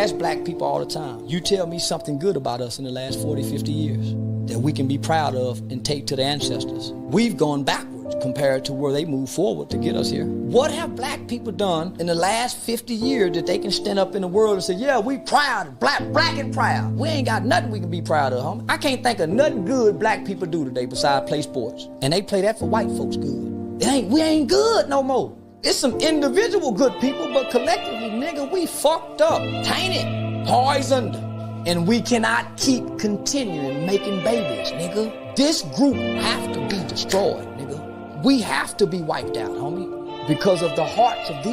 ask black people all the time, you tell me something good about us in the last 40, 50 years that we can be proud of and take to the ancestors. We've gone backwards compared to where they moved forward to get us here. What have black people done in the last 50 years that they can stand up in the world and say, yeah, we proud, black and proud. We ain't got nothing we can be proud of, homie. I can't think of nothing good black people do today besides play sports. And they play that for white folks good. We ain't good no more. It's some individual good people, but collectively, nigga, we fucked up, tainted, poisoned. And we cannot keep continuing making babies, nigga. This group have to be destroyed, nigga. We have to be wiped out, homie, because of the hearts of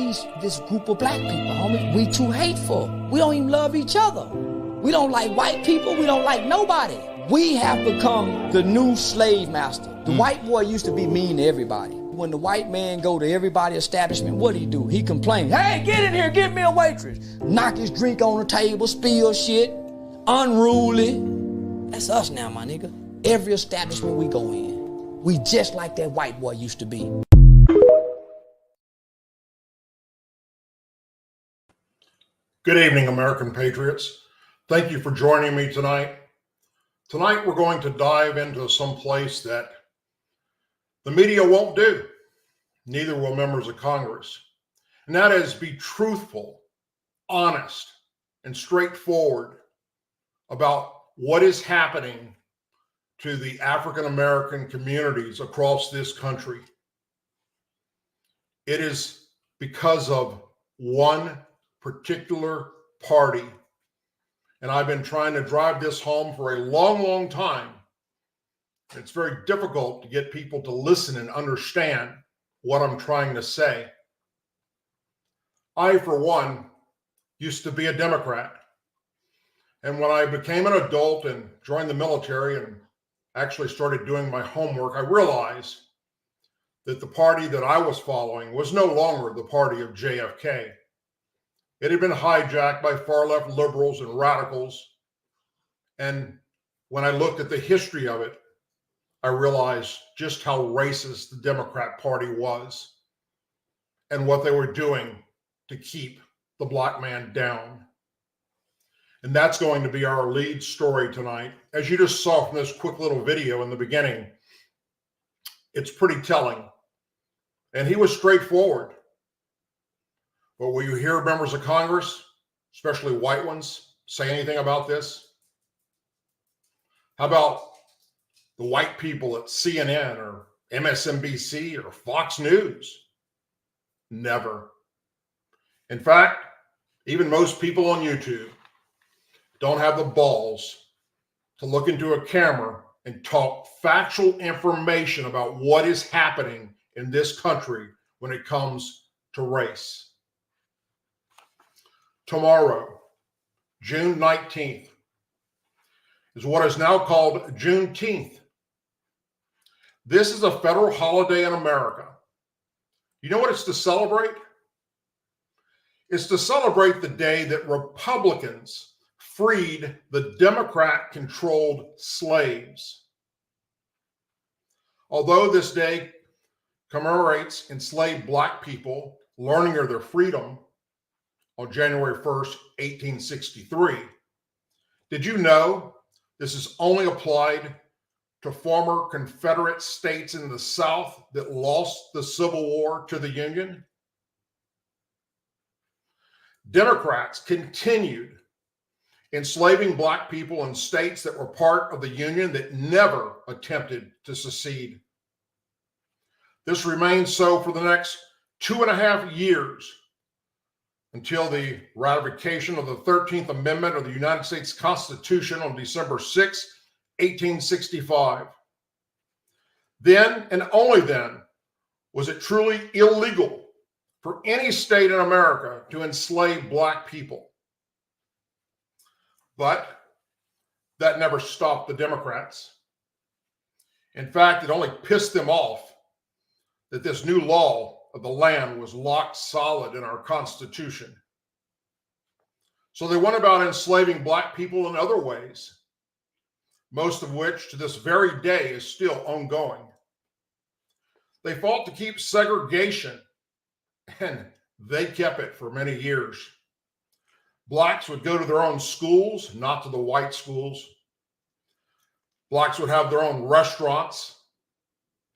this group of black people, homie. We too hateful. We don't even love each other. We don't like white people. We don't like nobody. We have become the new slave master. The white boy used to be mean to everybody. When the white man go to everybody's establishment, what do? He complain, hey, get in here, get me a waitress. Knock his drink on the table, spill shit, unruly. That's us now, my nigga. Every establishment we go in, we just like that white boy used to be. Good evening, American patriots. Thank you for joining me tonight. Tonight, we're going to dive into some place that the media won't do. Neither will members of Congress. And that is be truthful, honest, and straightforward about what is happening to the African American communities across this country. It is because of one particular party. And I've been trying to drive this home for a long, long time. It's very difficult to get people to listen and understand what I'm trying to say. I, for one, used to be a Democrat. And when I became an adult and joined the military and actually started doing my homework, I realized that the party that I was following was no longer the party of JFK. It had been hijacked by far-left liberals and radicals. And when I looked at the history of it, I realized just how racist the Democrat Party was and what they were doing to keep the black man down. And that's going to be our lead story tonight. As you just saw from this quick little video in the beginning, it's pretty telling. And he was straightforward. But will you hear members of Congress, especially white ones, say anything about this? How about the white people at CNN or MSNBC or Fox News? Never. In fact, even most people on YouTube don't have the balls to look into a camera and talk factual information about what is happening in this country when it comes to race. Tomorrow, June 19th, is what is now called Juneteenth. This is a federal holiday in America. You know what it's to celebrate? It's to celebrate the day that Republicans freed the Democrat-controlled slaves. Although this day commemorates enslaved black people learning of their freedom on January 1st, 1863, did you know this is only applied to former Confederate states in the South that lost the Civil War to the Union? Democrats continued enslaving black people in states that were part of the Union that never attempted to secede. This remained so for the next 2.5 years until the ratification of the 13th Amendment of the United States Constitution on December 6, 1865. Then and only then was it truly illegal for any state in America to enslave black people. But that never stopped the Democrats. In fact, it only pissed them off that this new law of the land was locked solid in our Constitution. So they went about enslaving black people in other ways, most of which to this very day is still ongoing. They fought to keep segregation, and they kept it for many years. Blacks would go to their own schools, not to the white schools. Blacks would have their own restaurants,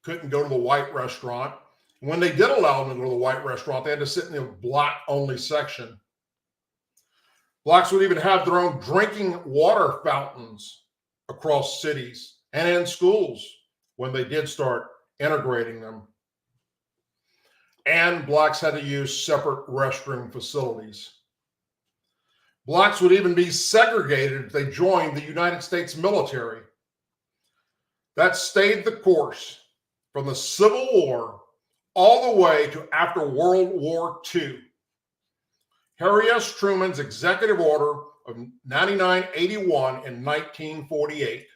couldn't go to the white restaurant. When they did allow them to go to the white restaurant, they had to sit in the black-only section. Blacks would even have their own drinking water fountains across cities and in schools when they did start integrating them. And blacks had to use separate restroom facilities. Blacks would even be segregated if they joined the United States military. That stayed the course from the Civil War all the way to after World War II. Harry S. Truman's executive order of 9981 in 1948.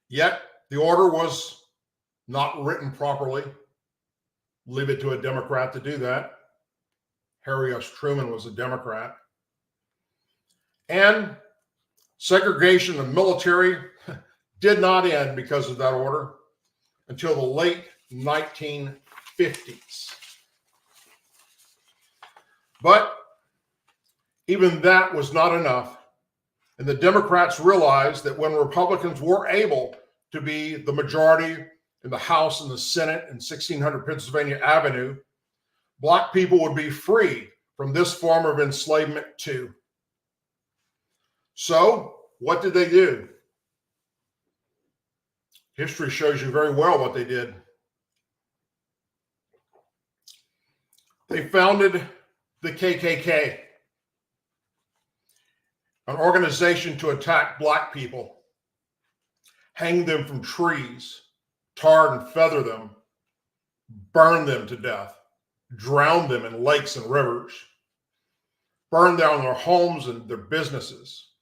Yet the order was not written properly. Leave it to a Democrat to do that. Harry S. Truman was a Democrat. And segregation of the military did not end because of that order until the late 1950s. But even that was not enough. And the Democrats realized that when Republicans were able to be the majority in the House and the Senate in 1600 Pennsylvania Avenue, Black people would be free from this form of enslavement too. So, what did they do? History shows you very well what they did. They founded the KKK, an organization to attack Black people, hang them from trees, tar and feather them, burn them to death, drown them in lakes and rivers, burn down their homes and their businesses,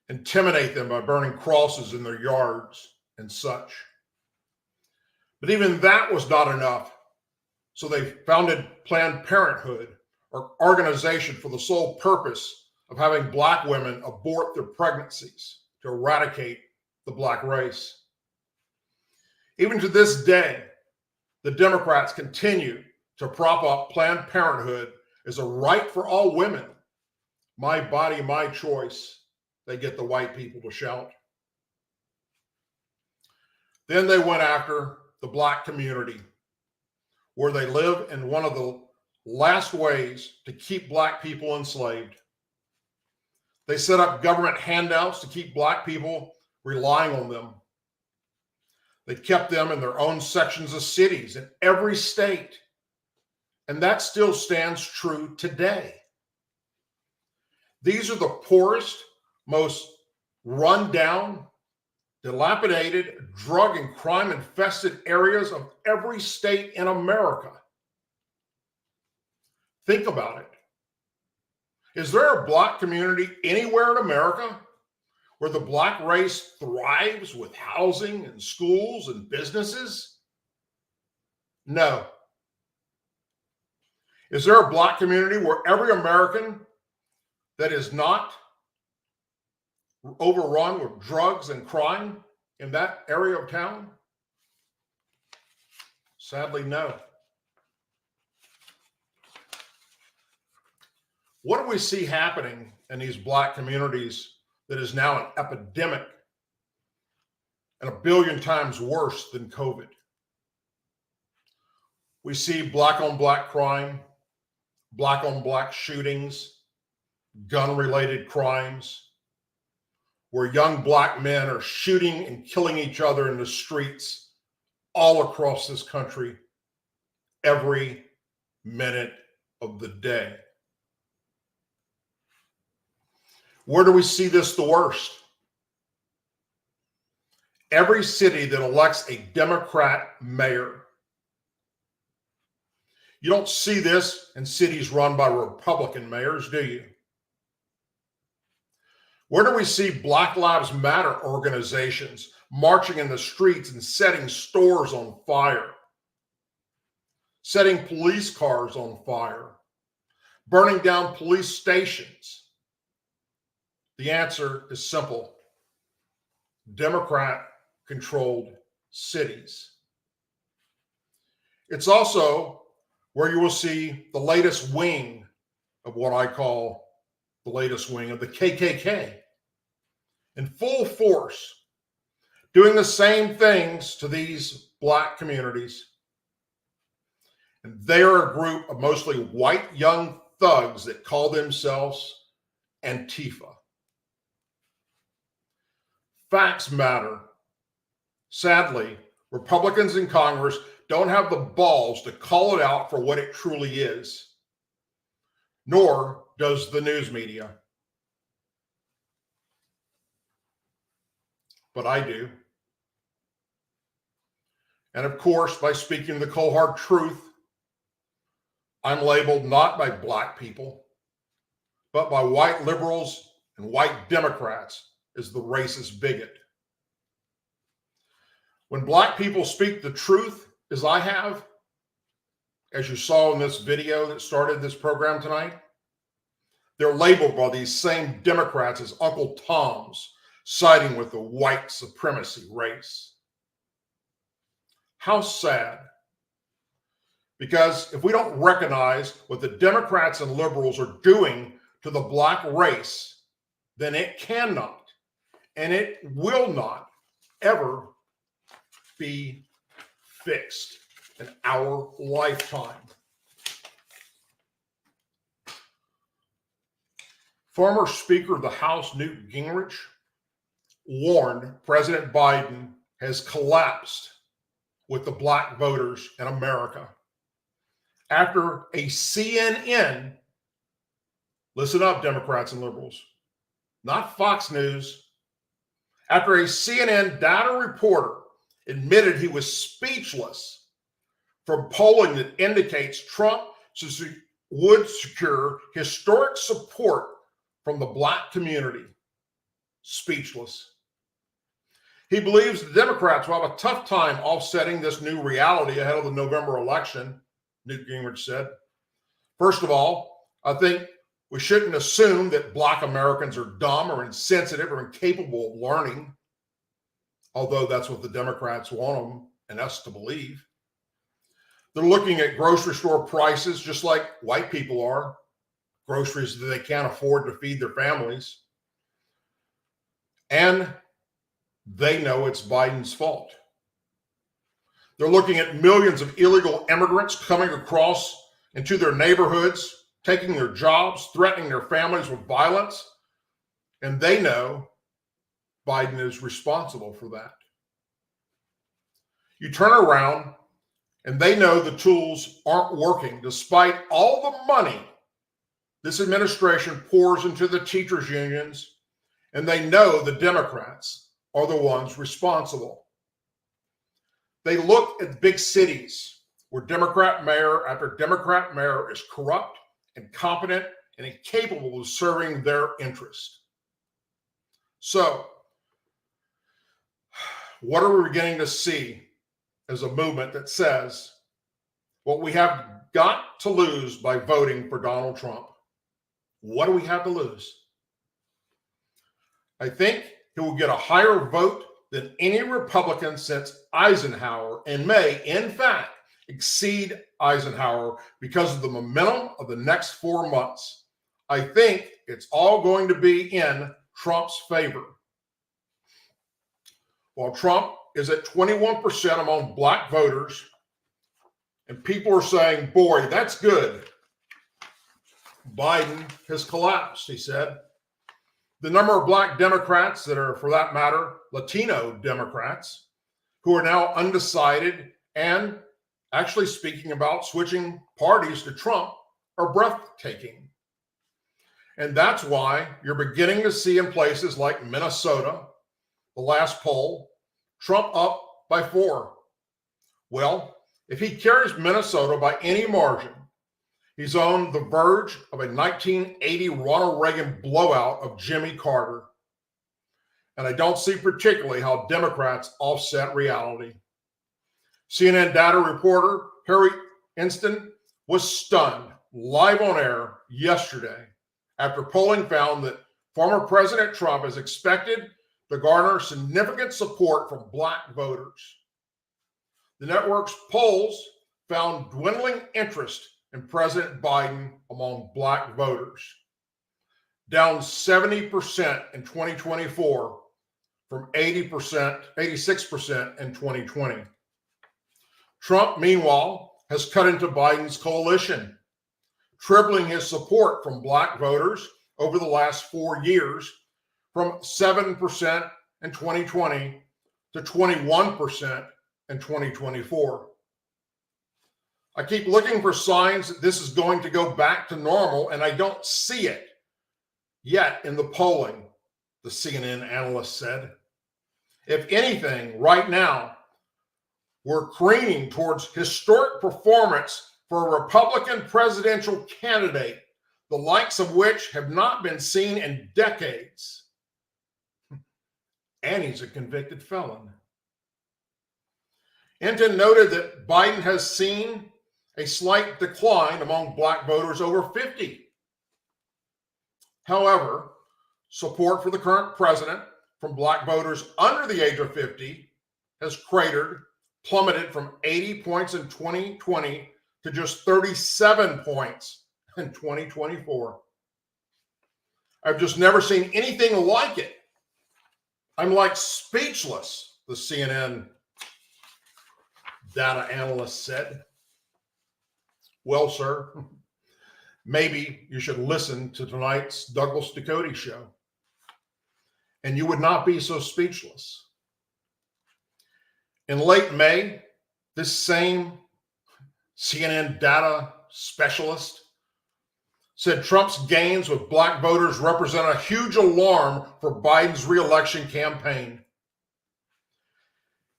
intimidate them by burning crosses in their yards and such. But even that was not enough. So they founded Planned Parenthood, an organization for the sole purpose of having Black women abort their pregnancies to eradicate the Black race. Even to this day, the Democrats continue to prop up Planned Parenthood as a right for all women. My body, my choice, they get the white people to shout. Then they went after the Black community, where they live in one of the last ways to keep Black people enslaved. They set up government handouts to keep Black people relying on them. They kept them in their own sections of cities in every state. And that still stands true today. These are the poorest, most run down, dilapidated, drug and crime infested areas of every state in America. Think about it. Is there a Black community anywhere in America where the Black race thrives with housing and schools and businesses? No. Is there a Black community where every American that is not overrun with drugs and crime in that area of town? Sadly, no. What do we see happening in these Black communities that is now an epidemic and 1 billion times worse than COVID? We see Black on Black crime, Black on Black shootings, gun-related crimes, where young Black men are shooting and killing each other in the streets all across this country every minute of the day. Where do we see this the worst? Every city that elects a Democrat mayor. You don't see this in cities run by Republican mayors, do you? Where do we see Black Lives Matter organizations marching in the streets and setting stores on fire, setting police cars on fire, burning down police stations? The answer is simple. Democrat-controlled cities. It's also where you will see the latest wing of what I call the latest wing of the KKK in full force, doing the same things to these Black communities. And they are a group of mostly white young thugs that call themselves Antifa. Facts matter. Sadly, Republicans in Congress don't have the balls to call it out for what it truly is, nor does the news media. But I do. And of course, by speaking the cold hard truth, I'm labeled not by Black people, but by white liberals and white Democrats as the racist bigot. When Black people speak the truth, as I have, as you saw in this video that started this program tonight, they're labeled by these same Democrats as Uncle Toms, siding with the white supremacy race. How sad. Because if we don't recognize what the Democrats and liberals are doing to the Black race, then it cannot and it will not ever be fixed in our lifetime. Former Speaker of the House, Newt Gingrich, warned President Biden has collapsed with the Black voters in America after a CNN, listen up, Democrats and liberals, not Fox News, after a CNN data reporter admitted he was speechless from polling that indicates Trump would secure historic support from the Black community. Speechless. He believes the Democrats will have a tough time offsetting this new reality ahead of the November election, Newt Gingrich said. First of all, I think we shouldn't assume that Black Americans are dumb or insensitive or incapable of learning, although that's what the Democrats want them and us to believe. They're looking at grocery store prices just like white people are, groceries that they can't afford to feed their families. And they know it's Biden's fault. They're looking at millions of illegal immigrants coming across into their neighborhoods, taking their jobs, threatening their families with violence. And they know Biden is responsible for that. You turn around and they know the tools aren't working despite all the money this administration pours into the teachers' unions, and they know the Democrats are the ones responsible. They look at big cities where Democrat mayor after Democrat mayor is corrupt, incompetent, and incapable of serving their interest. So, what are we beginning to see as a movement that says what we have got to lose by voting for Donald Trump? What do we have to lose? I think he will get a higher vote than any Republican since Eisenhower and may, in fact, exceed Eisenhower because of the momentum of the next 4 months. I think it's all going to be in Trump's favor. While Trump is at 21% among Black voters, and people are saying, boy, that's good, Biden has collapsed, he said. The number of Black Democrats that are, for that matter, Latino Democrats, who are now undecided and actually speaking about switching parties to Trump are breathtaking. And that's why you're beginning to see in places like Minnesota, the last poll, Trump up by 4. Well, if he carries Minnesota by any margin, he's on the verge of a 1980 Ronald Reagan blowout of Jimmy Carter. And I don't see particularly how Democrats offset reality. CNN data reporter Harry Inston was stunned live on air yesterday after polling found that former President Trump is expected to garner significant support from Black voters. The network's polls found dwindling interest in President Biden among black voters, down 70% in 2024 from 86% in 2020. Trump, meanwhile, has cut into Biden's coalition, tripling his support from black voters over the last 4 years from 7% in 2020 to 21% in 2024. I keep looking for signs that this is going to go back to normal, and I don't see it yet in the polling, the CNN analyst said. If anything, right now, we're careening towards historic performance for a Republican presidential candidate, the likes of which have not been seen in decades. And he's a convicted felon. Hinton noted that Biden has seen a slight decline among black voters over 50. However, support for the current president from black voters under the age of 50 has plummeted from 80 points in 2020 to just 37 points in 2024. I've just never seen anything like it. I'm like speechless, the CNN data analyst said. Well, sir, maybe you should listen to tonight's Douglas Ducote show, and you would not be so speechless. In late May, this same CNN data specialist said Trump's gains with black voters represent a huge alarm for Biden's re-election campaign.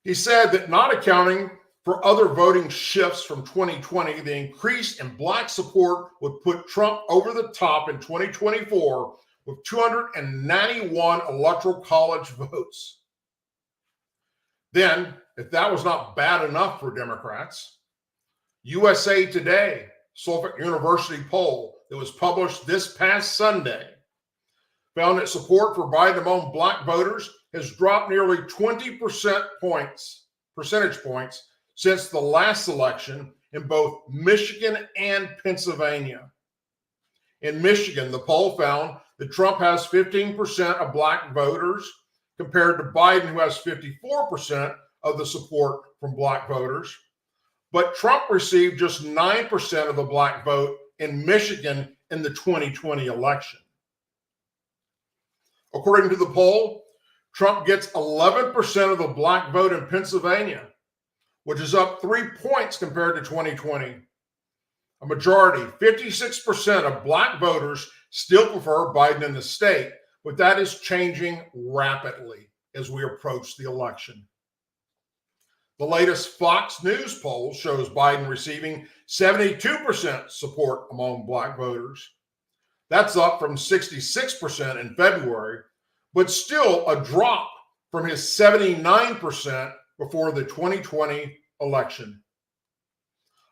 He said that, not accounting for other voting shifts from 2020, the increase in black support would put Trump over the top in 2024 with 291 electoral college votes. Then, if that was not bad enough for Democrats, USA Today, Suffolk University poll that was published this past Sunday found that support for Biden among black voters has dropped nearly 20 percentage points since the last election in both Michigan and Pennsylvania. In Michigan, the poll found that Trump has 15% of black voters compared to Biden, who has 54% of the support from black voters. But Trump received just 9% of the black vote in Michigan in the 2020 election. According to the poll, Trump gets 11% of the black vote in Pennsylvania, which is up 3 points compared to 2020. A majority, 56% of black voters still prefer Biden in the state, but that is changing rapidly as we approach the election. The latest Fox News poll shows Biden receiving 72% support among black voters. That's up from 66% in February, but still a drop from his 79% before the 2020 election.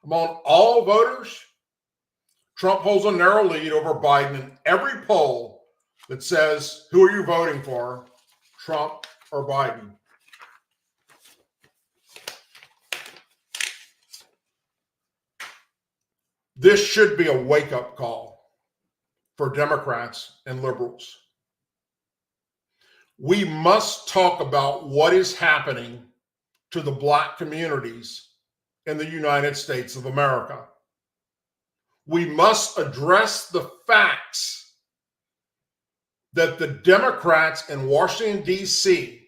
Among all voters, Trump holds a narrow lead over Biden in every poll that says, who are you voting for, Trump or Biden? This should be a wake-up call for Democrats and liberals. We must talk about what is happening to the black communities in the United States of America. We must address the facts that the Democrats in Washington, D.C.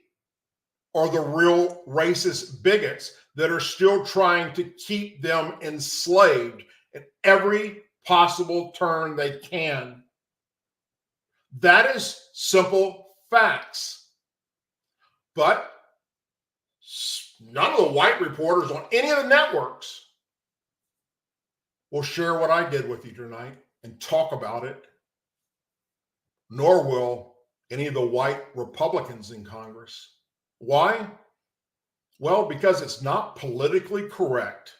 are the real racist bigots that are still trying to keep them enslaved at every possible turn they can. That is simple facts. But none of the white reporters on any of the networks will share what I did with you tonight and talk about it, nor will any of the white Republicans in Congress. Why? Well, because it's not politically correct.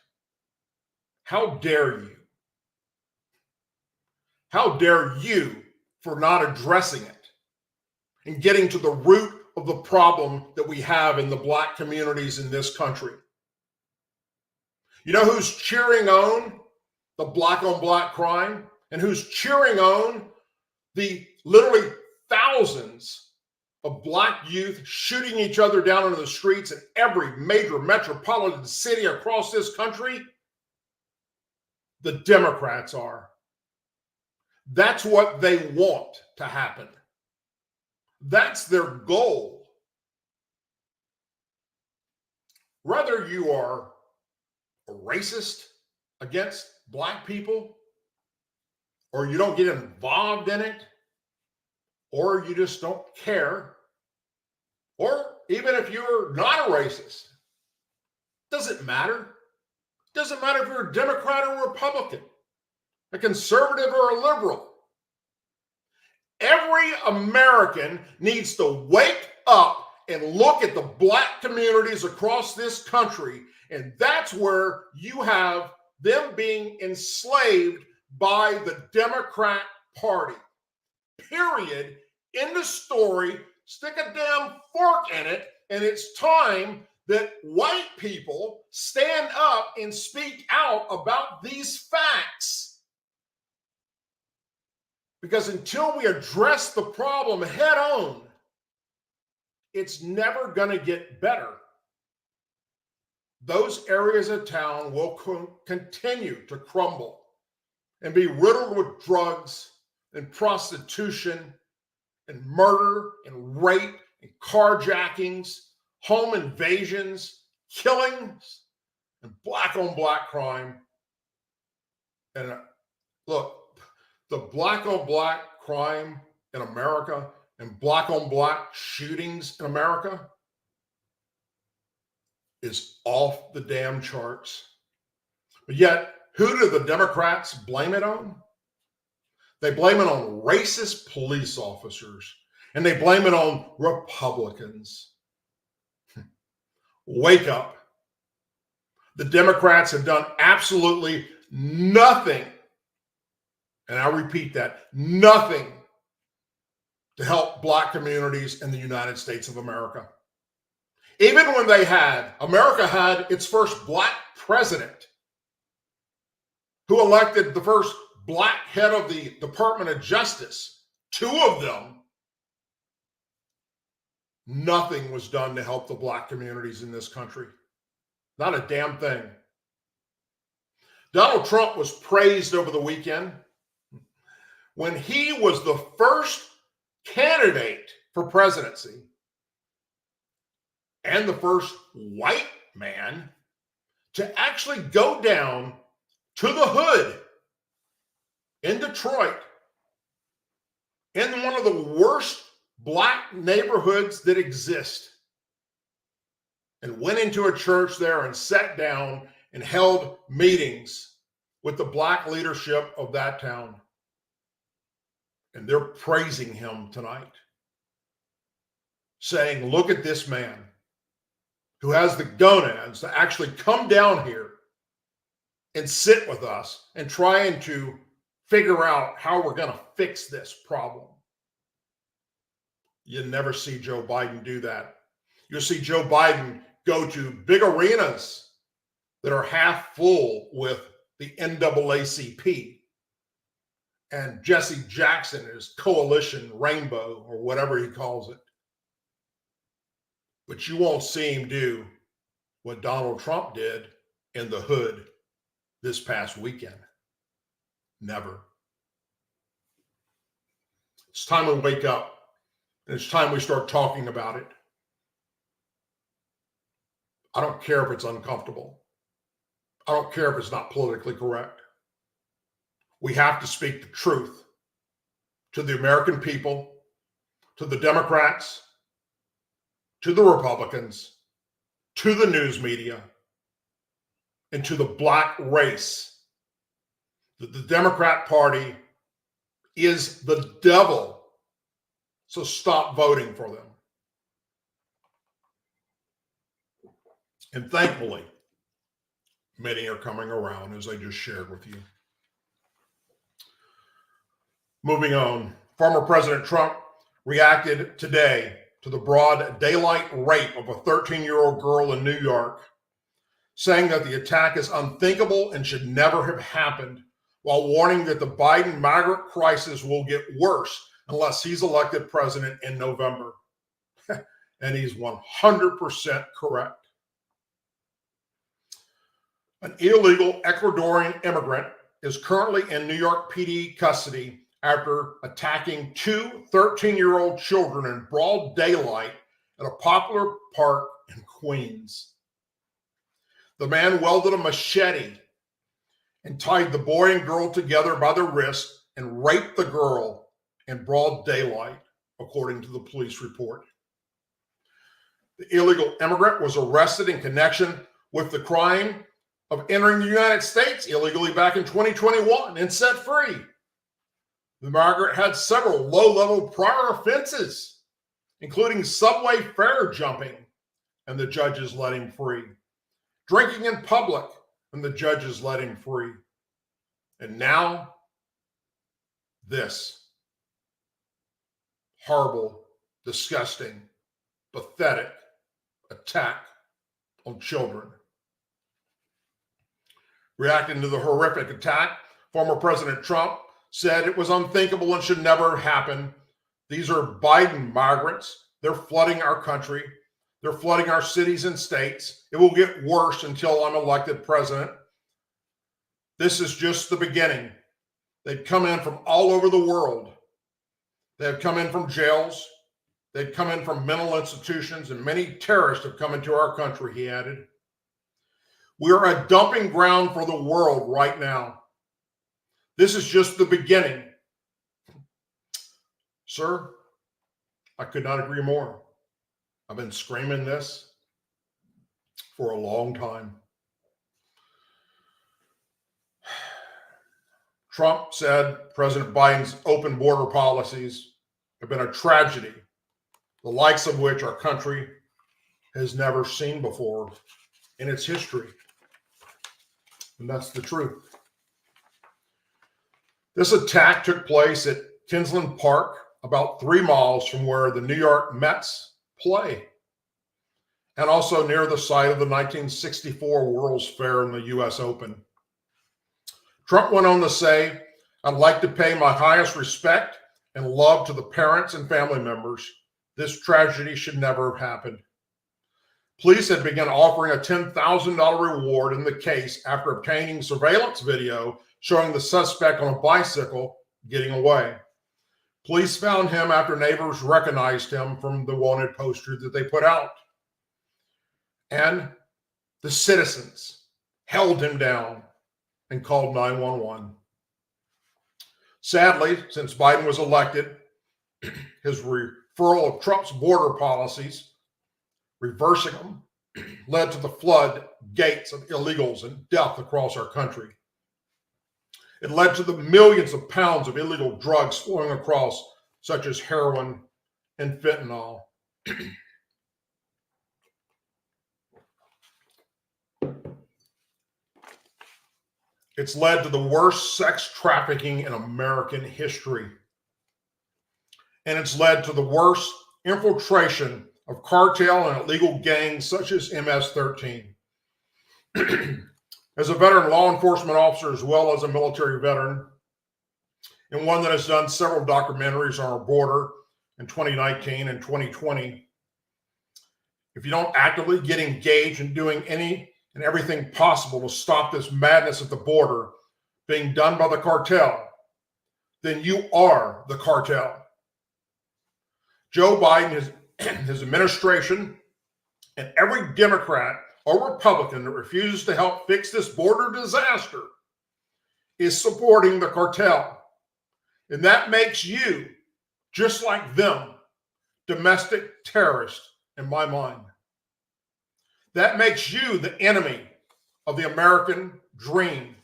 How dare you? How dare you for not addressing it and getting to the root of the problem that we have in the black communities in this country? You know who's cheering on the black on black crime, and who's cheering on the literally thousands of black youth shooting each other down into the streets in every major metropolitan city across this country? The Democrats are. That's what they want to happen. That's their goal. Whether you are a racist against black people, or you don't get involved in it, or you just don't care, or even if you're not a racist, doesn't matter. Doesn't matter if you're a Democrat or a Republican, a conservative or a liberal. Every American needs to wake up and look at the black communities across this country, and that's where you have them being enslaved by the Democrat Party. Period. End of story. Stick a damn fork in it, and it's time that white people stand up and speak out about these facts. Because until we address the problem head on, it's never going to get better. Those areas of town will continue to crumble and be riddled with drugs and prostitution and murder and rape and carjackings, home invasions, killings, and black on black crime. And look, the black on black crime in America and black on black shootings in America is off the damn charts. But yet, who do the Democrats blame it on? They blame it on racist police officers, and they blame it on Republicans. Wake up. The Democrats have done absolutely nothing, and I repeat that, nothing to help black communities in the United States of America. Even when America had its first black president, who elected the first black head of the Department of Justice, two of them, nothing was done to help the black communities in this country. Not a damn thing. Donald Trump was praised over the weekend when he was the first candidate for presidency and the first white man to actually go down to the hood in Detroit, in one of the worst black neighborhoods that exist, and went into a church there and sat down and held meetings with the black leadership of that town. And they're praising him tonight, saying, look at this man who has the gonads to actually come down here and sit with us and trying to figure out how we're going to fix this problem. You never see Joe Biden do that. You'll see Joe Biden go to big arenas that are half full with the NAACP and Jesse Jackson, his coalition rainbow, or whatever he calls it. But you won't see him do what Donald Trump did in the hood this past weekend. Never. It's time we wake up, and it's time we start talking about it. I don't care if it's uncomfortable. I don't care if it's not politically correct. We have to speak the truth to the American people, to the Democrats, to the Republicans, to the news media, and to the black race. That the Democrat Party is the devil. So stop voting for them. And thankfully, many are coming around, as I just shared with you. Moving on, former President Trump reacted today to the broad daylight rape of a 13-year-old girl in New York, saying that the attack is unthinkable and should never have happened, while warning that the Biden migrant crisis will get worse unless he's elected president in November. And he's 100% correct. An illegal Ecuadorian immigrant is currently in New York PD custody after attacking two 13-year-old children in broad daylight at a popular park in Queens. The man wielded a machete and tied the boy and girl together by the wrist and raped the girl in broad daylight, according to the police report. The illegal immigrant was arrested in connection with the crime of entering the United States illegally back in 2021 and set free. The migrant had several low-level prior offenses, including subway fare jumping, and the judges let him free. Drinking in public, and the judges let him free. And now, this horrible, disgusting, pathetic attack on children. Reacting to the horrific attack, former President Trump said it was unthinkable and should never happen. These are Biden migrants. They're flooding our country. They're flooding our cities and states. It will get worse until I'm elected president. This is just the beginning. They've come in from all over the world. They have come in from jails. They've come in from mental institutions, and many terrorists have come into our country, he added. We are a dumping ground for the world right now. This is just the beginning. Sir, I could not agree more. I've been screaming this for a long time. Trump said President Biden's open border policies have been a tragedy, the likes of which our country has never seen before in its history. And that's the truth. This attack took place at Kinsland Park, about 3 miles from where the New York Mets play, and also near the site of the 1964 World's Fair in the U.S. Open. Trump went on to say, "I'd like to pay my highest respect and love to the parents and family members. This tragedy should never have happened." Police had begun offering a $10,000 reward in the case after obtaining surveillance video showing the suspect on a bicycle getting away. Police found him after neighbors recognized him from the wanted poster that they put out. And the citizens held him down and called 911. Sadly, since Biden was elected, his referral of Trump's border policies, reversing them, led to the flood gates of illegals and death across our country. It led to the millions of pounds of illegal drugs flowing across, such as heroin and fentanyl. It's led to the worst sex trafficking in American history. And it's led to the worst infiltration of cartel and illegal gangs such as MS-13. As a veteran law enforcement officer, as well as a military veteran, and one that has done several documentaries on our border in 2019 and 2020, if you don't actively get engaged in doing any and everything possible to stop this madness at the border being done by the cartel, then you are the cartel. Joe Biden, his administration, and every Democrat or Republican that refuses to help fix this border disaster is supporting the cartel. And that makes you, just like them, domestic terrorists in my mind. That makes you the enemy of the American dream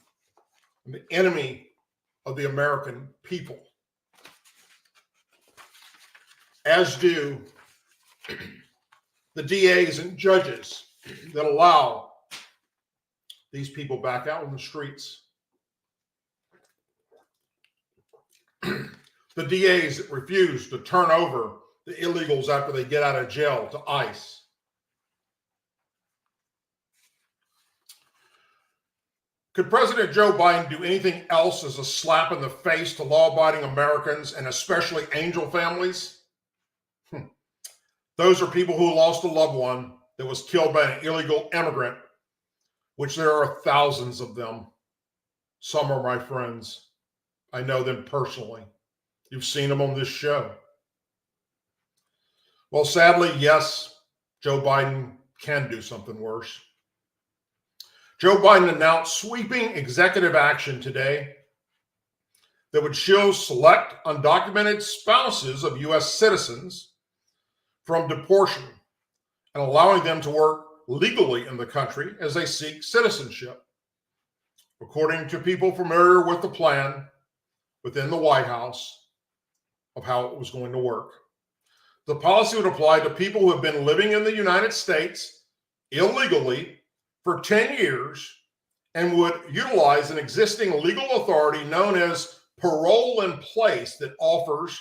and the enemy of the American people. As do the DAs and judges that allow these people back out on the streets. The DAs that refuse to turn over the illegals after they get out of jail to ICE. Could President Joe Biden do anything else as a slap in the face to law-abiding Americans and especially angel families? Those are people who lost a loved one that was killed by an illegal immigrant, which there are thousands of them. Some are my friends. I know them personally. You've seen them on this show. Well, sadly, yes, Joe Biden can do something worse. Joe Biden announced sweeping executive action today that would shield select undocumented spouses of U.S. citizens from deportation and allowing them to work legally in the country as they seek citizenship. According to people familiar with the plan within the White House of how it was going to work, the policy would apply to people who have been living in the United States illegally for 10 years and would utilize an existing legal authority known as parole in place that offers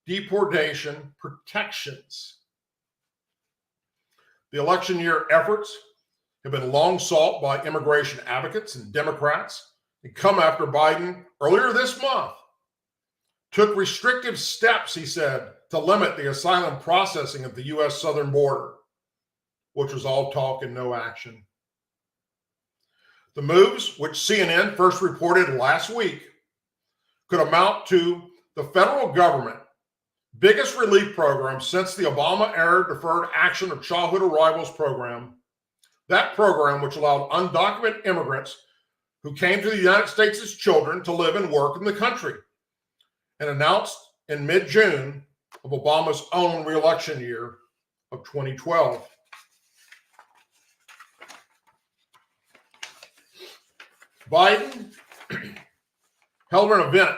deportation protections. The election year efforts have been long sought by immigration advocates and Democrats and come after Biden earlier this month took restrictive steps, he said, to limit the asylum processing at the U.S. southern border, which was all talk and no action. The moves, which CNN first reported last week, could amount to the federal government biggest relief program since the Obama-era Deferred Action of Childhood Arrivals program. That program, which allowed undocumented immigrants who came to the United States as children to live and work in the country, and announced in mid-June of Obama's own re-election year of 2012. Biden held an event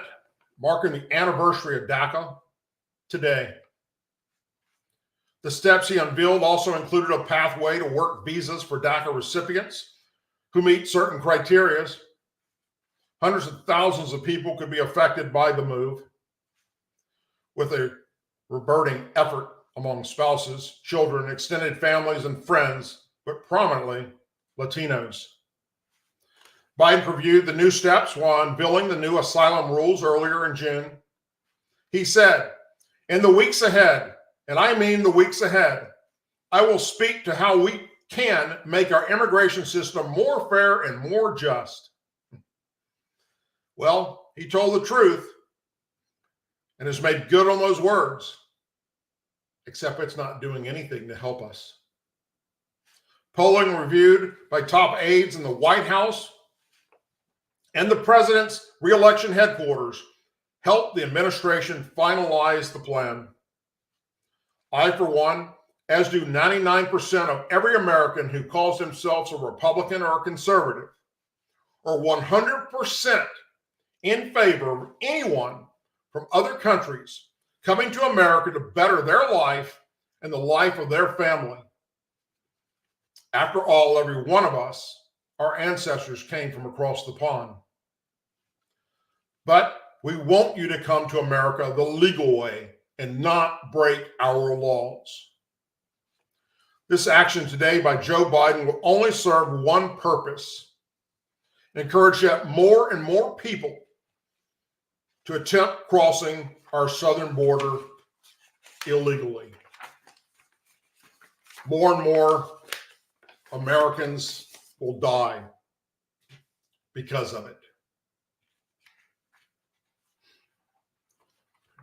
marking the anniversary of DACA today. The steps he unveiled also included a pathway to work visas for DACA recipients who meet certain criteria. Hundreds of thousands of people could be affected by the move, with a reverting effort among spouses, children, extended families, and friends, but prominently Latinos. Biden previewed the new steps while unveiling the new asylum rules earlier in June. He said, "In the weeks ahead, and I mean the weeks ahead, I will speak to how we can make our immigration system more fair and more just." Well, he told the truth and has made good on those words, except it's not doing anything to help us. Polling reviewed by top aides in the White House and the president's re-election headquarters helped the administration finalize the plan. I, for one, as do 99% of every American who calls themselves a Republican or a conservative, are 100% in favor of anyone from other countries coming to America to better their life and the life of their family. After all, every one of us, our ancestors came from across the pond. But we want you to come to America the legal way and not break our laws. This action today by Joe Biden will only serve one purpose: encourage yet more and more people to attempt crossing our southern border illegally. More and more Americans will die because of it.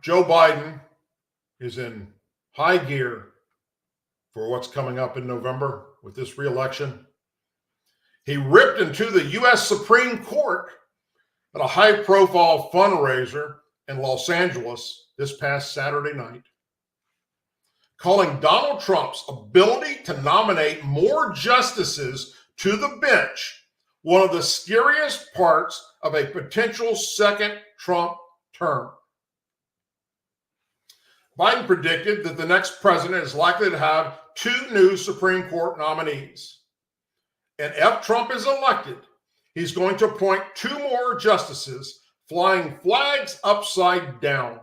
Joe Biden is in high gear for what's coming up in November with this re-election. He ripped into the U.S. Supreme Court at a high-profile fundraiser in Los Angeles this past Saturday night, calling Donald Trump's ability to nominate more justices to the bench one of the scariest parts of a potential second Trump term. Biden predicted that the next president is likely to have 2 new Supreme Court nominees. And if Trump is elected, he's going to appoint 2 more justices, flying flags upside down,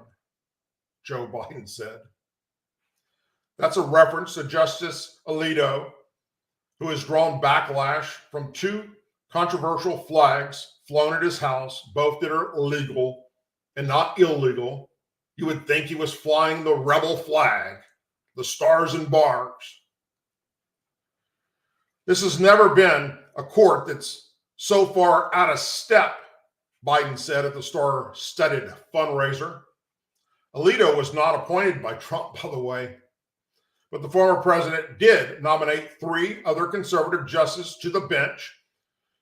Joe Biden said. That's a reference to Justice Alito, who has drawn backlash from 2 controversial flags flown at his house, both that are legal and not illegal. You would think he was flying the rebel flag, the stars and bars. This has never been a court that's so far out of step, Biden said at the star-studded fundraiser. Alito was not appointed by Trump, by the way, but the former president did nominate 3 other conservative justices to the bench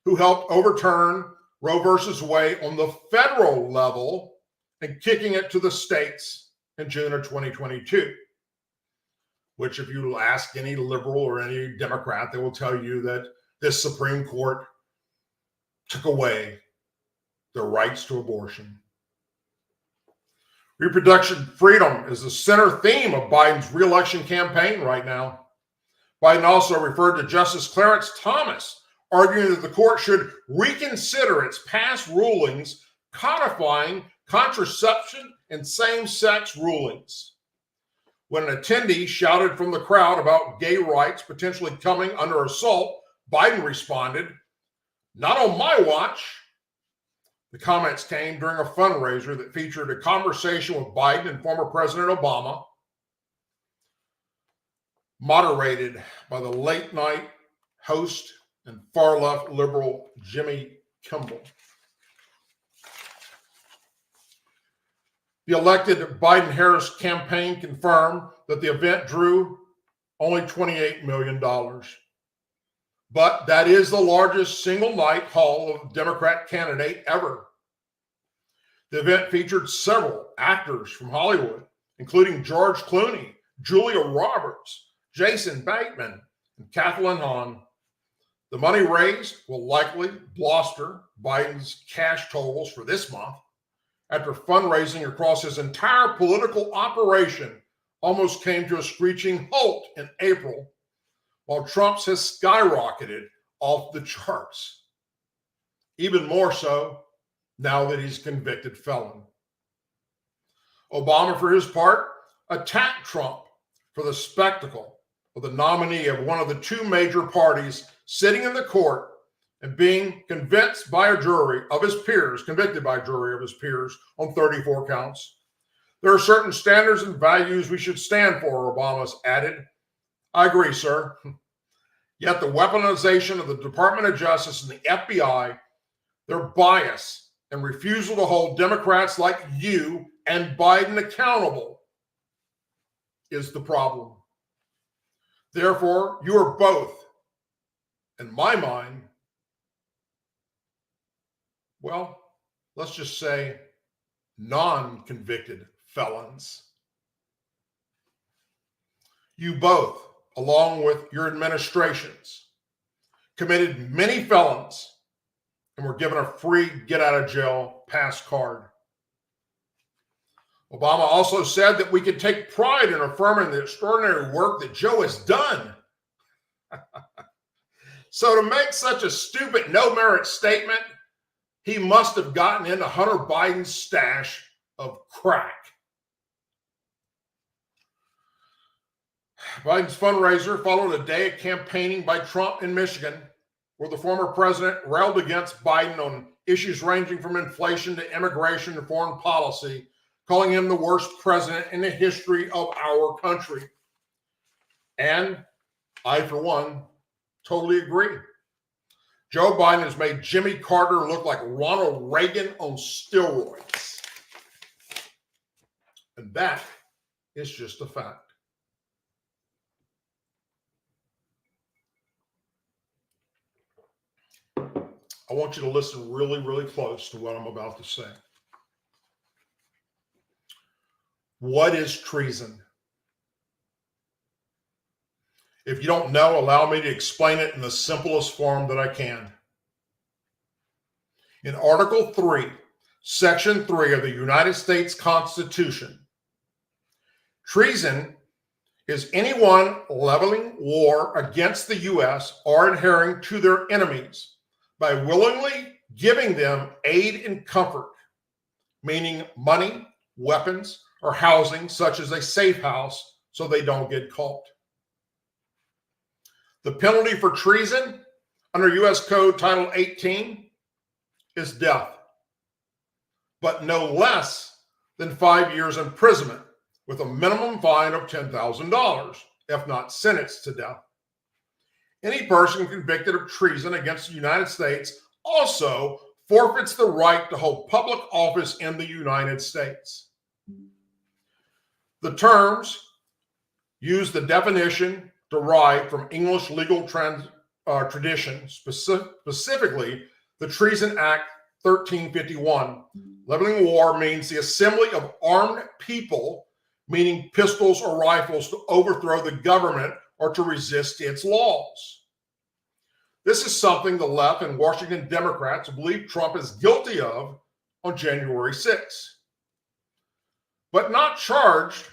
who helped overturn Roe versus Wade on the federal level and kicking it to the states in June of 2022. Which, if you ask any liberal or any Democrat, they will tell you that this Supreme Court took away their rights to abortion. Reproduction freedom is the center theme of Biden's re-election campaign right now. Biden also referred to Justice Clarence Thomas, arguing that the court should reconsider its past rulings codifying contraception and same-sex rulings. When an attendee shouted from the crowd about gay rights potentially coming under assault, Biden responded, "Not on my watch." The comments came during a fundraiser that featured a conversation with Biden and former President Obama, moderated by the late-night host and far-left liberal Jimmy Kimmel. The elected Biden-Harris campaign confirmed that the event drew only $28 million. But that is the largest single-night haul of a Democrat candidate ever. The event featured several actors from Hollywood, including George Clooney, Julia Roberts, Jason Bateman, and Kathleen Hahn. The money raised will likely bolster Biden's cash totals for this month, after fundraising across his entire political operation almost came to a screeching halt in April, while Trump's has skyrocketed off the charts. Even more so now that he's a convicted felon. Obama, for his part, attacked Trump for the spectacle of the nominee of one of the 2 major parties sitting in the court and being convicted by a jury of his peers on 34 counts. There are certain standards and values we should stand for, Obama's added. I agree, sir. Yet the weaponization of the Department of Justice and the FBI, their bias and refusal to hold Democrats like you and Biden accountable is the problem. Therefore, you are both, in my mind, well, let's just say non-convicted felons. You both, along with your administrations, committed many felons and were given a free get-out-of-jail pass card. Obama also said that we could take pride in affirming the extraordinary work that Joe has done. So to make such a stupid, no-merit statement, he must have gotten into Hunter Biden's stash of crack. Biden's fundraiser followed a day of campaigning by Trump in Michigan, where the former president railed against Biden on issues ranging from inflation to immigration to foreign policy, calling him the worst president in the history of our country. And I, for one, totally agree. Joe Biden has made Jimmy Carter look like Ronald Reagan on steroids. And that is just a fact. I want you to listen really, really close to what I'm about to say. What is treason? If you don't know, allow me to explain it in the simplest form that I can. In Article 3, Section 3 of the United States Constitution, treason is anyone leveling war against the U.S. or adhering to their enemies by willingly giving them aid and comfort, meaning money, weapons, or housing, such as a safe house, so they don't get caught. The penalty for treason, under U.S. Code Title 18 is death, but no less than 5 years imprisonment with a minimum fine of $10,000, if not sentenced to death. Any person convicted of treason against the United States also forfeits the right to hold public office in the United States. The terms use the definition derived from English legal tradition, specifically the Treason Act 1351. Leveling war means the assembly of armed people, meaning pistols or rifles, to overthrow the government or to resist its laws. This is something the left and Washington Democrats believe Trump is guilty of on January 6th, but not charged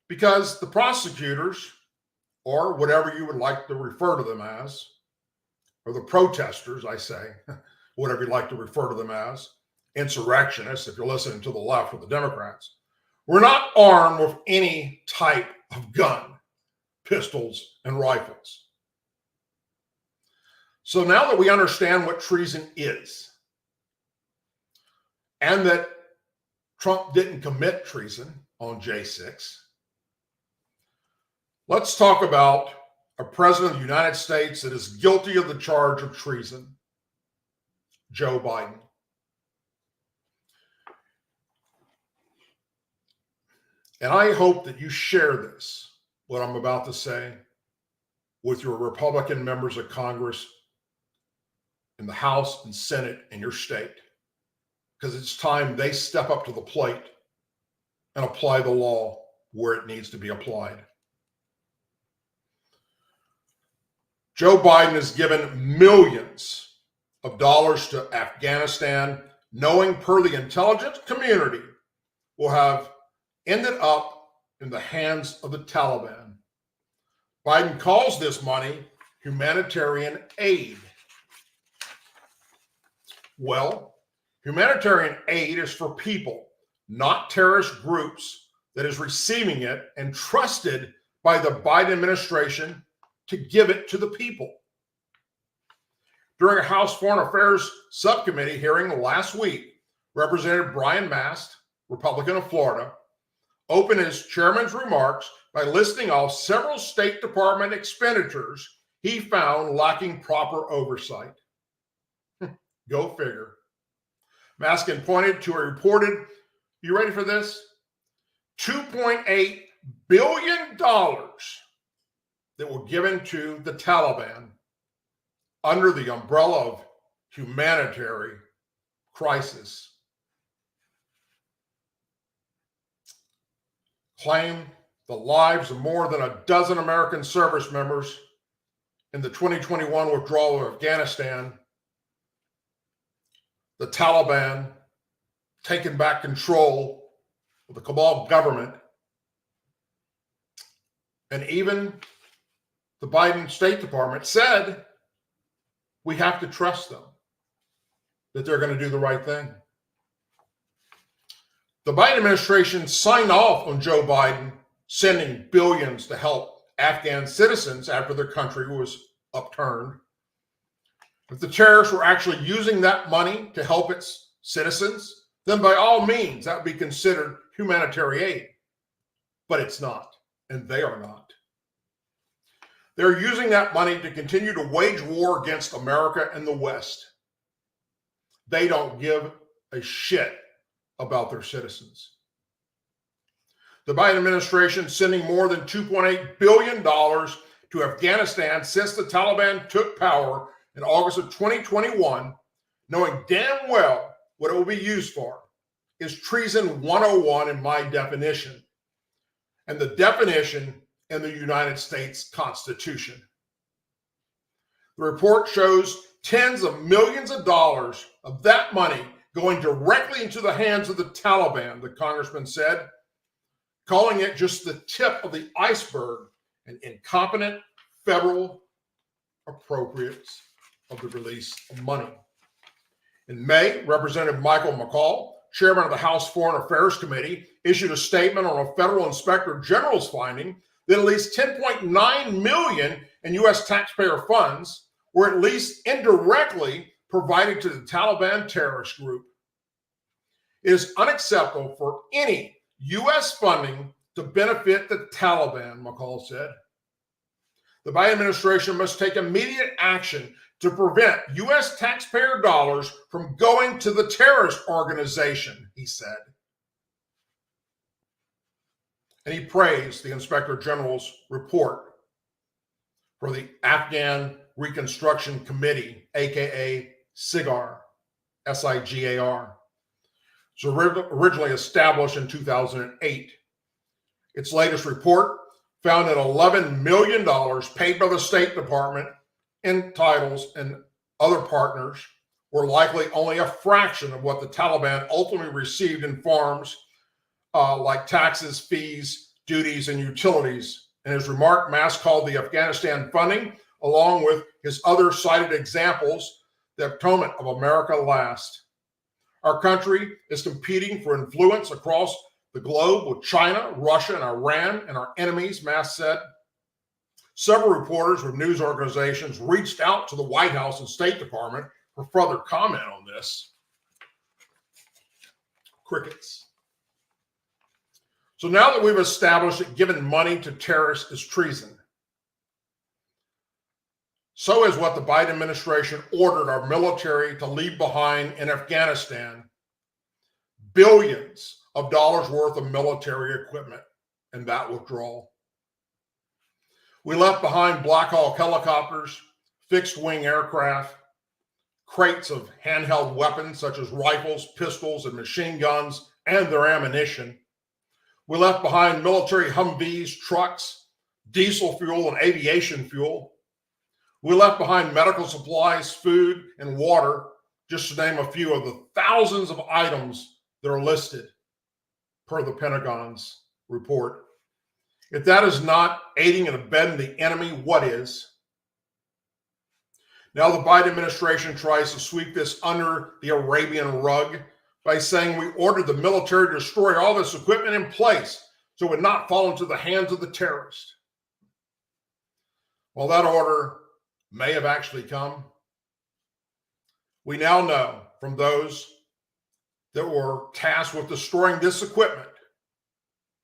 because the prosecutors, or whatever you would like to refer to them as, or the protesters, I say, whatever you'd like to refer to them as, insurrectionists, if you're listening to the left or the Democrats, were not armed with any type of gun, pistols, and rifles. So now that we understand what treason is, and that Trump didn't commit treason on J6, let's talk about a president of the United States that is guilty of the charge of treason, Joe Biden. And I hope that you share this, what I'm about to say, with your Republican members of Congress in the House and Senate in your state, because it's time they step up to the plate and apply the law where it needs to be applied. Joe Biden has given millions of dollars to Afghanistan, knowing per the intelligence community will have ended up in the hands of the Taliban. Biden calls this money humanitarian aid. Well, humanitarian aid is for people, not terrorist groups, that is receiving it and trusted by the Biden administration to give it to the people. During a House Foreign Affairs Subcommittee hearing last week, Representative Brian Mast, Republican of Florida, opened his chairman's remarks by listing off several State Department expenditures he found lacking proper oversight. Go figure. Maskin pointed to a reported, you ready for this? $2.8 billion that were given to the Taliban under the umbrella of humanitarian crisis. Claimed the lives of more than a dozen American service members in the 2021 withdrawal of Afghanistan. The Taliban taking back control of the Kabul government, and even the Biden State Department said we have to trust them, that they're going to do the right thing. The Biden administration signed off on Joe Biden sending billions to help Afghan citizens after their country was upturned. If the terrorists were actually using that money to help its citizens, then by all means, that would be considered humanitarian aid. But it's not, and they are not. They're using that money to continue to wage war against America and the West. They don't give a shit about their citizens. The Biden administration sending more than $2.8 billion to Afghanistan since the Taliban took power in August of 2021, knowing damn well what it will be used for, is treason 101 in my definition, and the definition in the United States Constitution. The report shows tens of millions of dollars of that money going directly into the hands of the Taliban, the congressman said, calling it just the tip of the iceberg and incompetent federal appropriates of the release of money. In May, Representative Michael McCaul, chairman of the House Foreign Affairs Committee, issued a statement on a federal inspector general's finding that at least $10.9 million in U.S. taxpayer funds or at least indirectly provided to the Taliban terrorist group. It is unacceptable for any U.S. funding to benefit the Taliban, McCall said. The Biden administration must take immediate action to prevent U.S. taxpayer dollars from going to the terrorist organization, he said. And he praised the Inspector General's report for the Afghan Reconstruction Committee, aka SIGAR, S-I-G-A-R. It was originally established in 2008. Its latest report found that $11 million paid by the State Department in titles and other partners were likely only a fraction of what the Taliban ultimately received in forms like taxes, fees, duties, and utilities. In his remark, Mast called the Afghanistan funding, along with his other cited examples, the atonement of America last. Our country is competing for influence across the globe with China, Russia, and Iran, and our enemies, Mast said. Several reporters with news organizations reached out to the White House and State Department for further comment on this. Crickets. So now that we've established that giving money to terrorists is treason, so is what the Biden administration ordered our military to leave behind in Afghanistan: billions of dollars worth of military equipment and that withdrawal. We left behind Black Hawk helicopters, fixed-wing aircraft, crates of handheld weapons such as rifles, pistols, and machine guns, and their ammunition. We left behind military Humvees, trucks, diesel fuel, and aviation fuel. We left behind medical supplies, food, and water, just to name a few of the thousands of items that are listed per the Pentagon's report. If that is not aiding and abetting the enemy, what is? Now the Biden administration tries to sweep this under the Arabian rug by saying we ordered the military to destroy all this equipment in place so it would not fall into the hands of the terrorists. While that order may have actually come, we now know from those that were tasked with destroying this equipment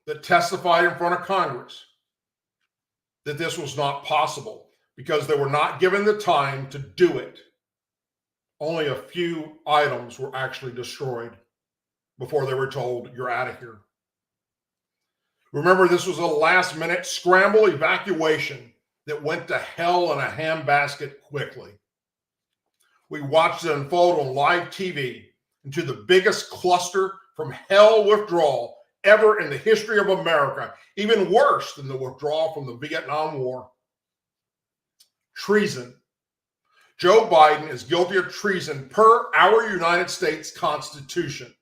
that testified in front of Congress that this was not possible because they were not given the time to do it. Only a few items were actually destroyed before they were told, you're out of here. Remember, this was a last-minute scramble evacuation that went to hell in a handbasket quickly. We watched it unfold on live TV into the biggest cluster from hell withdrawal ever in the history of America, even worse than the withdrawal from the Vietnam War. Treason. Joe Biden is guilty of treason per our United States Constitution.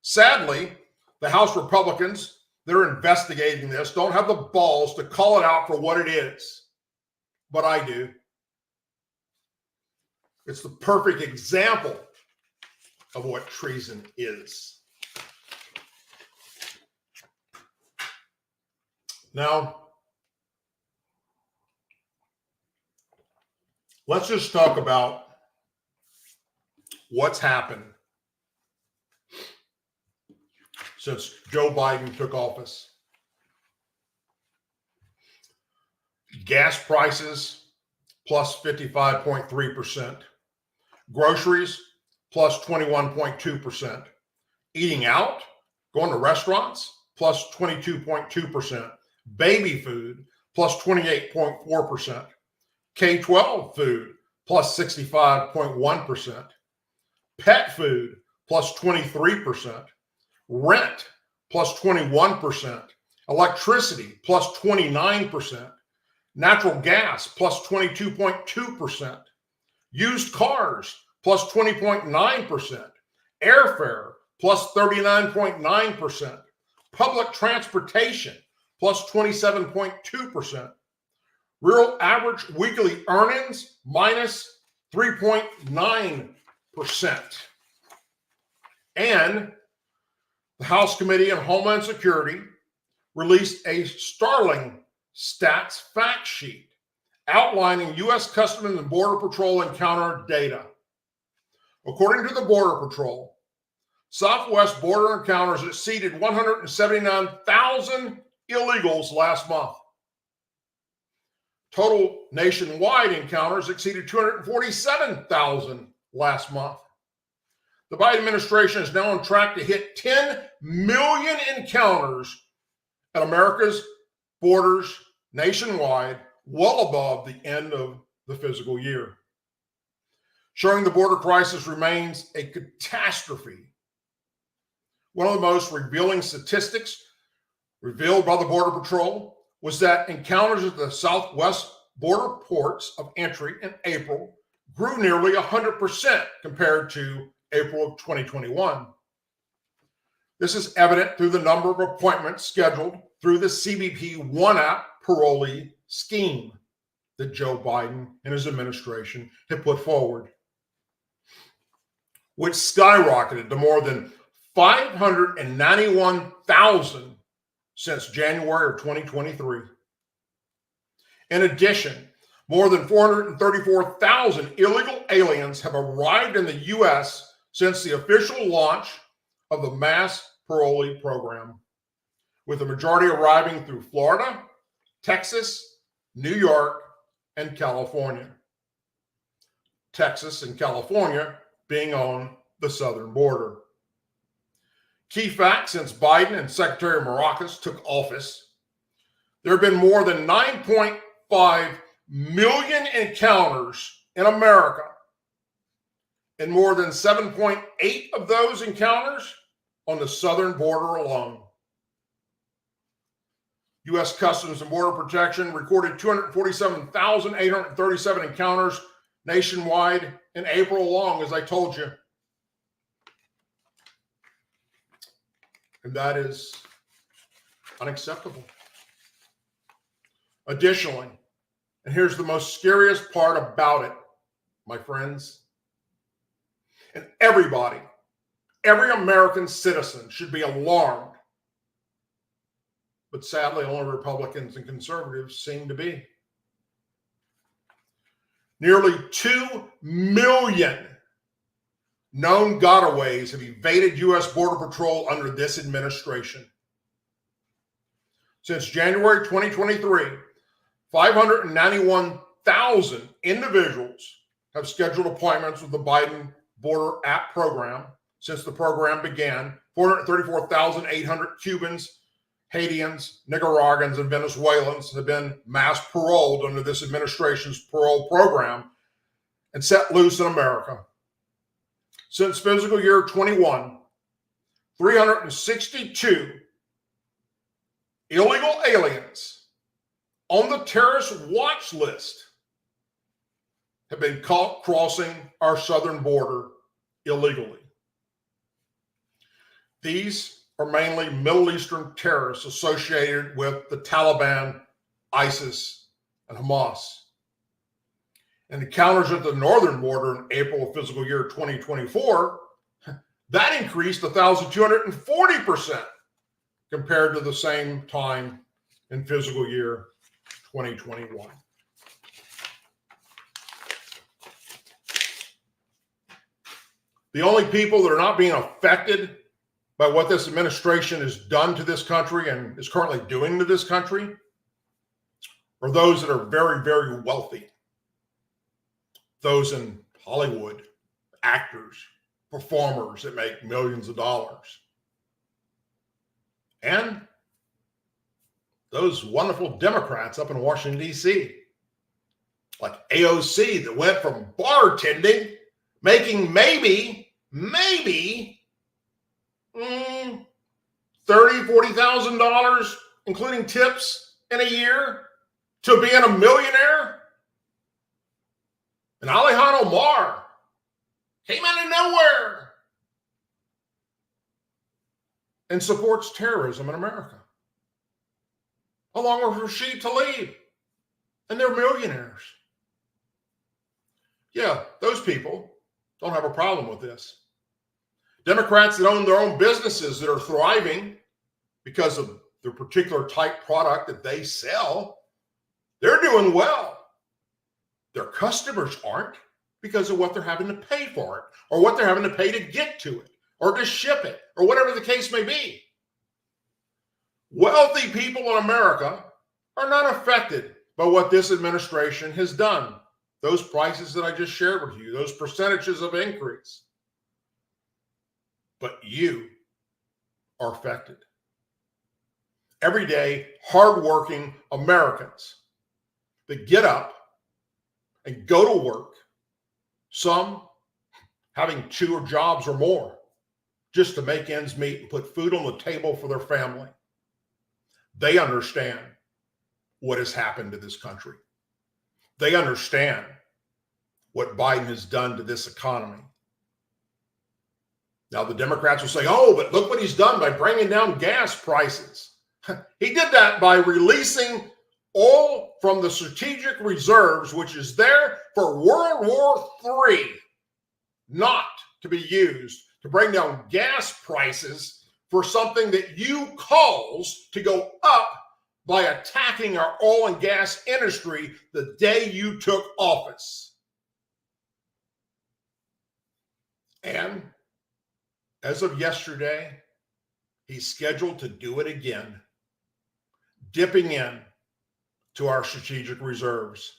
Sadly, the House Republicans that are investigating this don't have the balls to call it out for what it is. But I do. It's the perfect example of what treason is. Now, let's just talk about what's happened since Joe Biden took office. Gas prices plus 55.3%. Groceries plus 21.2%. Eating out, going to restaurants, plus 22.2%. Baby food, plus 28.4%. K-12 food, plus 65.1%. Pet food, plus 23%. Rent, plus 21%. Electricity, plus 29%. Natural gas, plus 22.2%. Used cars, plus 20.9%. Airfare, plus 39.9%. Public transportation, plus 27.2%. Real average weekly earnings, minus 3.9%. And the House Committee on Homeland Security released a startling stats fact sheet outlining U.S. Customs and Border Patrol encounter data. According to the Border Patrol, Southwest border encounters exceeded 179,000 illegals last month. Total nationwide encounters exceeded 247,000 last month. The Biden administration is now on track to hit 10 million encounters at America's borders nationwide, well above the end of the fiscal year. Showing the border crisis remains a catastrophe. One of the most revealing statistics revealed by the Border Patrol was that encounters at the southwest border ports of entry in April grew nearly 100% compared to April of 2021. This is evident through the number of appointments scheduled through the CBP One App parolee scheme that Joe Biden and his administration have put forward, which skyrocketed to more than 591,000 since January of 2023. In addition, more than 434,000 illegal aliens have arrived in the U.S. since the official launch of the mass parolee program, with the majority arriving through Florida, Texas, New York, and California. Texas and California being on the southern border. Key fact: since Biden and Secretary Mayorkas took office, there have been more than 9.5 million encounters in America, and more than 7.8 of those encounters on the southern border alone. U.S. Customs and Border Protection recorded 247,837 encounters nationwide in April alone, as I told you. And that is unacceptable. Additionally, and here's the most scariest part about it, my friends, and everybody, every American citizen should be alarmed, but sadly only Republicans and conservatives seem to be. Nearly 2 million known gotaways have evaded U.S. Border Patrol under this administration. Since January 2023, 591,000 individuals have scheduled appointments with the Biden Border App program. Since the program began, 434,800 Cubans, Haitians, Nicaraguans, and Venezuelans have been mass paroled under this administration's parole program and set loose in America. Since fiscal year 21, 362 illegal aliens on the terrorist watch list have been caught crossing our southern border illegally. These are mainly Middle Eastern terrorists associated with the Taliban, ISIS, and Hamas. And encounters at the northern border in April of fiscal year 2024, that increased 1,240% compared to the same time in fiscal year 2021. The only people that are not being affected by what this administration has done to this country and is currently doing to this country are those that are very, very wealthy. Those in Hollywood, actors, performers that make millions of dollars. And those wonderful Democrats up in Washington, D.C., like AOC, that went from bartending, making maybe $30,000, $40,000, including tips in a year, to being a millionaire. And Alejandro Omar came out of nowhere and supports terrorism in America, along with Rashid Tlaib, and they're millionaires. Yeah, those people don't have a problem with this. Democrats that own their own businesses that are thriving because of the particular type product that they sell, they're doing well. Their customers aren't, because of what they're having to pay for it, or what they're having to pay to get to it, or to ship it, or whatever the case may be. Wealthy people in America are not affected by what this administration has done. Those prices that I just shared with you, those percentages of increase. But you are affected. Everyday, hardworking Americans that get up and go to work, some having 2 jobs or more, just to make ends meet and put food on the table for their family. They understand what has happened to this country. They understand what Biden has done to this economy. Now, the Democrats will say, oh, but look what he's done by bringing down gas prices. He did that by releasing oil from the strategic reserves, which is there for World War III, not to be used to bring down gas prices for something that you caused to go up by attacking our oil and gas industry the day you took office. And as of yesterday, he's scheduled to do it again, dipping in to our strategic reserves.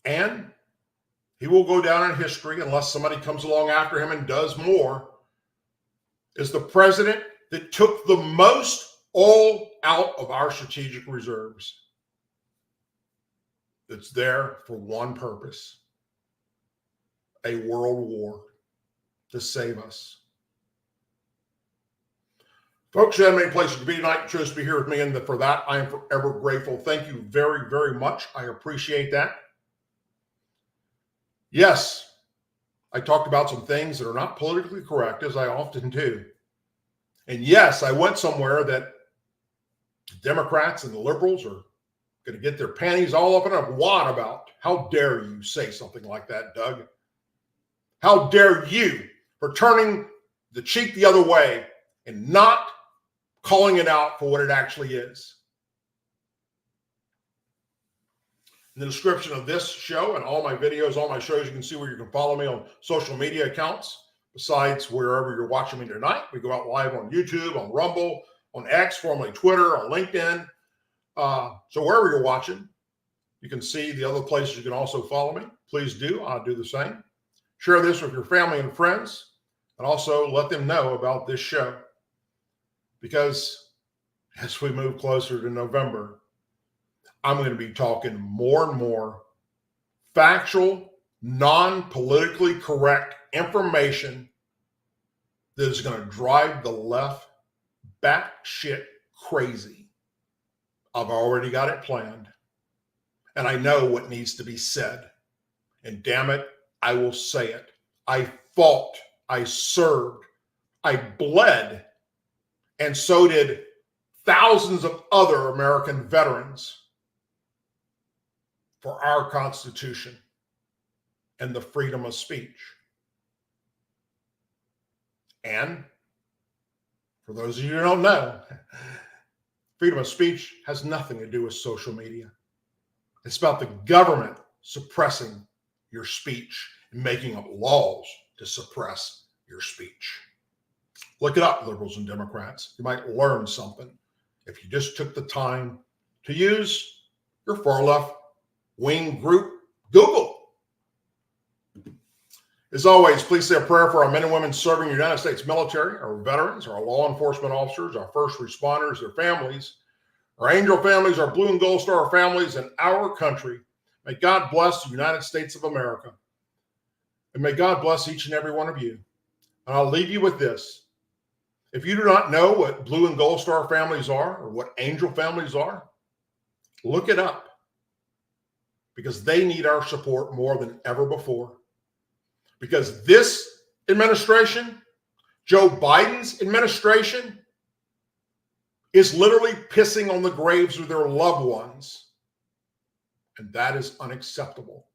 And he will go down in history, unless somebody comes along after him and does more, as the president that took the most oil out of our strategic reserves. It's there for one purpose: a world war, to save us. Folks, you had many places to be tonight. You chose to be here with me, and for that, I am forever grateful. Thank you very, very much. I appreciate that. Yes, I talked about some things that are not politically correct, as I often do. And yes, I went somewhere that the Democrats and the liberals are going to get their panties all up in a wad about. How dare you say something like that, Doug? How dare you for turning the cheek the other way and not calling it out for what it actually is? In the description of this show and all my videos, all my shows, you can see where you can follow me on social media accounts. Besides wherever you're watching me tonight, we go out live on YouTube, on Rumble, on X, formerly Twitter, on LinkedIn. So wherever you're watching, you can see the other places you can also follow me. Please do. I'll do the same. Share this with your family and friends, and also let them know about this show. Because as we move closer to November, I'm going to be talking more and more factual, non-politically correct information that is going to drive the left batshit crazy. I've already got it planned, and I know what needs to be said. And damn it, I will say it. I fought, I served, I bled, and so did thousands of other American veterans for our Constitution and the freedom of speech. And for those of you who don't know, freedom of speech has nothing to do with social media. It's about the government suppressing your speech and making up laws to suppress your speech. Look it up, liberals and Democrats. You might learn something if you just took the time to use your far left wing group, Google. As always, please say a prayer for our men and women serving the United States military, our veterans, our law enforcement officers, our first responders, their families, our angel families, our blue and gold star families, and our country. May God bless the United States of America. And may God bless each and every one of you. And I'll leave you with this. If you do not know what blue and gold star families are, or what angel families are, look it up. Because they need our support more than ever before. Because this administration, Joe Biden's administration, is literally pissing on the graves of their loved ones. And that is unacceptable.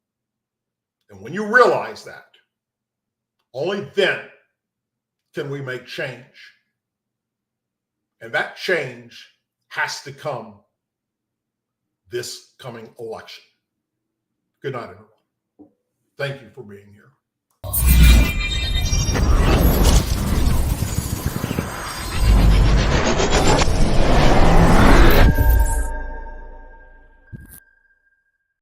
And when you realize that, only then can we make change. And that change has to come this coming election. Good night, everyone. Thank you for being here.